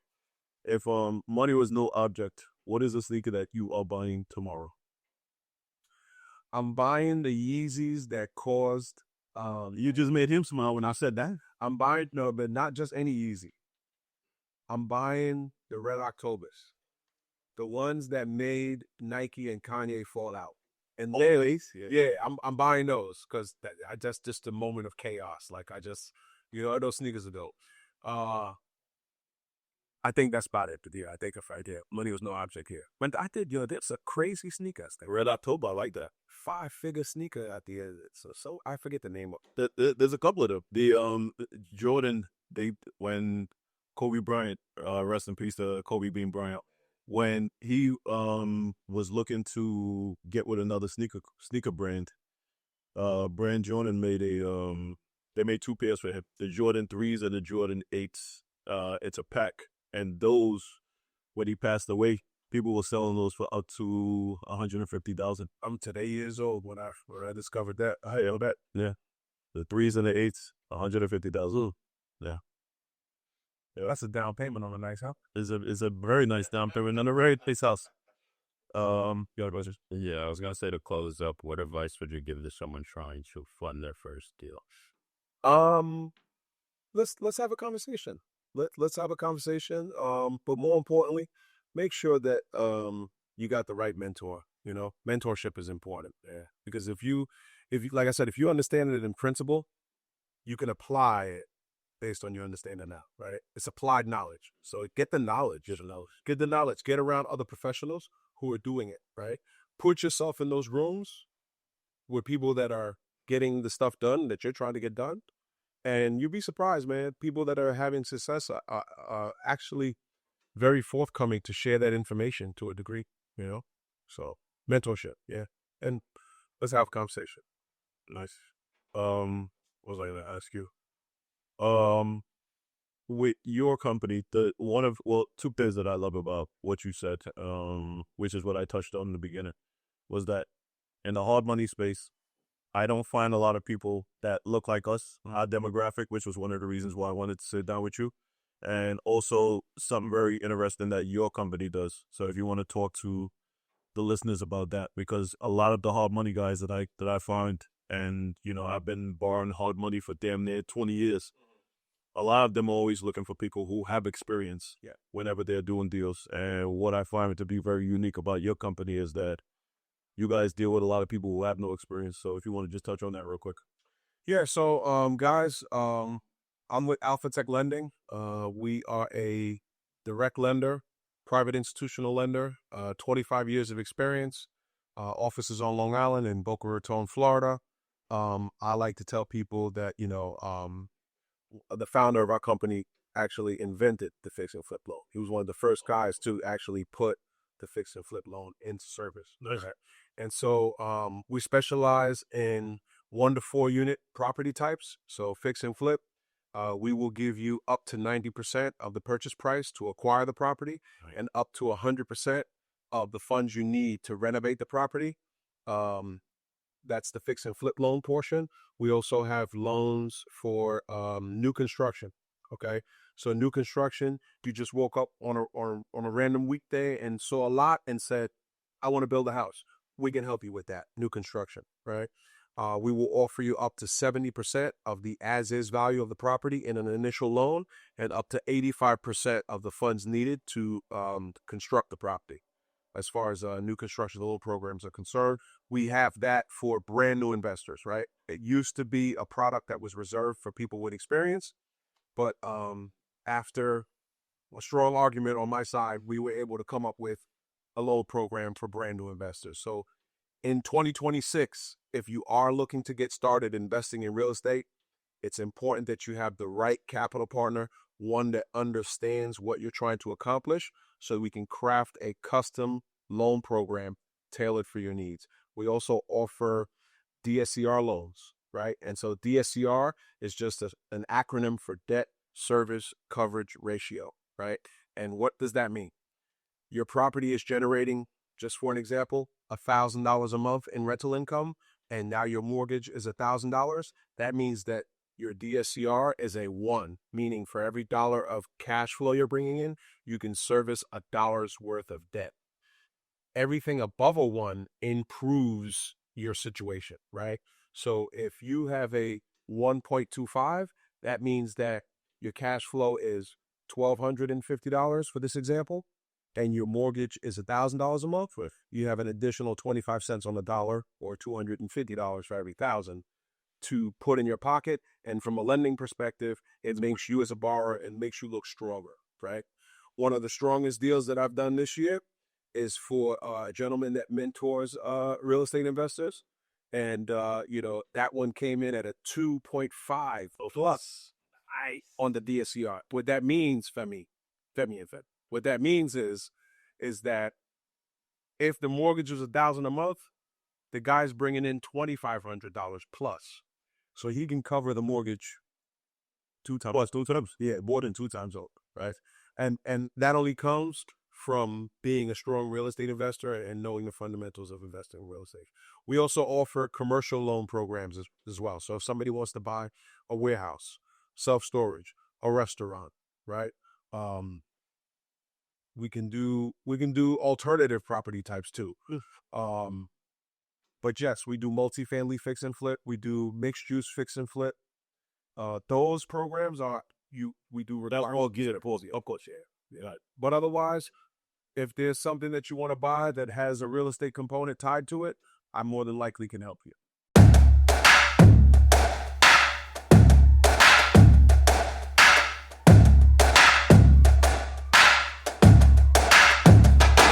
If money was no object, what is a sneaker that you are buying tomorrow? I'm buying the Yeezys that caused. You just made him smile when I said that. I'm buying but not just any Yeezy. I'm buying the Red Octobers, the ones that made Nike and Kanye fall out. And yeah, I'm buying those because that's just a moment of chaos. Like those sneakers are dope. I think that's about it. Yeah, I think if I did, money was no object here. When I did, there's a crazy sneaker. Red October, I like that. 5-figure sneaker at the end. So I forget the name of. There's a couple of them. The Jordan, when Kobe Bryant, rest in peace to Kobe Bean Bryant, when he was looking to get with another sneaker brand, Brand Jordan made they made 2 pairs for him, the Jordan 3s and the Jordan 8s. It's a pack, and those, when he passed away, people were selling those for up to $150,000. I'm today years old when I discovered that. I know that. Yeah, the 3s and the 8s, $150,000. Yeah. That's a down payment on a nice house. It's a very nice down payment on a very nice house. You got questions? Yeah, I was gonna say, to close up, what advice would you give to someone trying to fund their first deal? Let's have a conversation. Let's have a conversation. But more importantly, make sure that you got the right mentor. Mentorship is important. Yeah. Because if you like I said, if you understand it in principle, you can apply it based on your understanding now, right? It's applied knowledge. So get the knowledge. Get the knowledge. Get around other professionals who are doing it, right? Put yourself in those rooms with people that are getting the stuff done that you're trying to get done. And you'd be surprised, man. People that are having success are actually very forthcoming to share that information to a degree, So mentorship, yeah. And let's have a conversation. Nice. What was I going to ask you? With your company, two things that I love about what you said, which is what I touched on in the beginning, was that in the hard money space, I don't find a lot of people that look like us, our demographic, which was one of the reasons why I wanted to sit down with you. And also something very interesting that your company does. So if you want to talk to the listeners about that, because a lot of the hard money guys that I find, and I've been borrowing hard money for damn near 20 years. A lot of them are always looking for people who have experience whenever they're doing deals. And what I find to be very unique about your company is that you guys deal with a lot of people who have no experience. So if you want to just touch on that real quick. Yeah, so guys, I'm with Alpha Tech Lending. We are a direct lender, private institutional lender, 25 years of experience, offices on Long Island and Boca Raton, Florida. I like to tell people that, the founder of our company actually invented the fix and flip loan. He was one of the first guys to actually put the fix and flip loan into service. Nice. And so we specialize in 1 to 4 unit property types. So fix and flip, we will give you up to 90% of the purchase price to acquire the property, and up to 100% of the funds you need to renovate the property. That's the fix and flip loan portion. We also have loans for new construction. Okay, so new construction, you just woke up on a random weekday and saw a lot and said, "I want to build a house." We can help you with that new construction, right? We will offer you up to 70% of the as-is value of the property in an initial loan, and up to 85% of the funds needed to construct the property. As far as new construction loan programs are concerned, we have that for brand new investors, right? It used to be a product that was reserved for people with experience, but after a strong argument on my side, we were able to come up with a loan program for brand new investors. So in 2026, if you are looking to get started investing in real estate, it's important that you have the right capital partner, one that understands what you're trying to accomplish, so we can craft a custom loan program tailored for your needs. We also offer DSCR loans, right? And so DSCR is just an acronym for debt service coverage ratio, right? And what does that mean? Your property is generating, just for an example, $1,000 a month in rental income, and now your mortgage is $1,000. That means that your DSCR is a 1, meaning for every dollar of cash flow you're bringing in, you can service $1's worth of debt. Everything above a 1 improves your situation, right? So if you have a 1.25, that means that your cash flow is $1,250 for this example, and your mortgage is $1,000 a month. You have an additional 25 cents on the dollar, or $250 for every 1,000 to put in your pocket. And from a lending perspective, it makes you as a borrower and makes you look stronger, right? One of the strongest deals that I've done this year is for a gentleman that mentors real estate investors. And, that one came in at a 2.5 plus on the DSCR. What that means, Femi and Fed, what that means is that if the mortgage was $1,000 a month, the guy's bringing in $2,500 plus. So he can cover the mortgage 2 times. Plus 2 times? Yeah, more than 2 times over, right? And that only comes from being a strong real estate investor and knowing the fundamentals of investing in real estate. We also offer commercial loan programs as well. So if somebody wants to buy a warehouse, self-storage, a restaurant, right? We can do alternative property types too. But yes, we do multifamily fix and flip. We do mixed use fix and flip. Those programs we do require all geared at policy, of course, yeah. But otherwise, if there's something that you want to buy that has a real estate component tied to it, I more than likely can help you.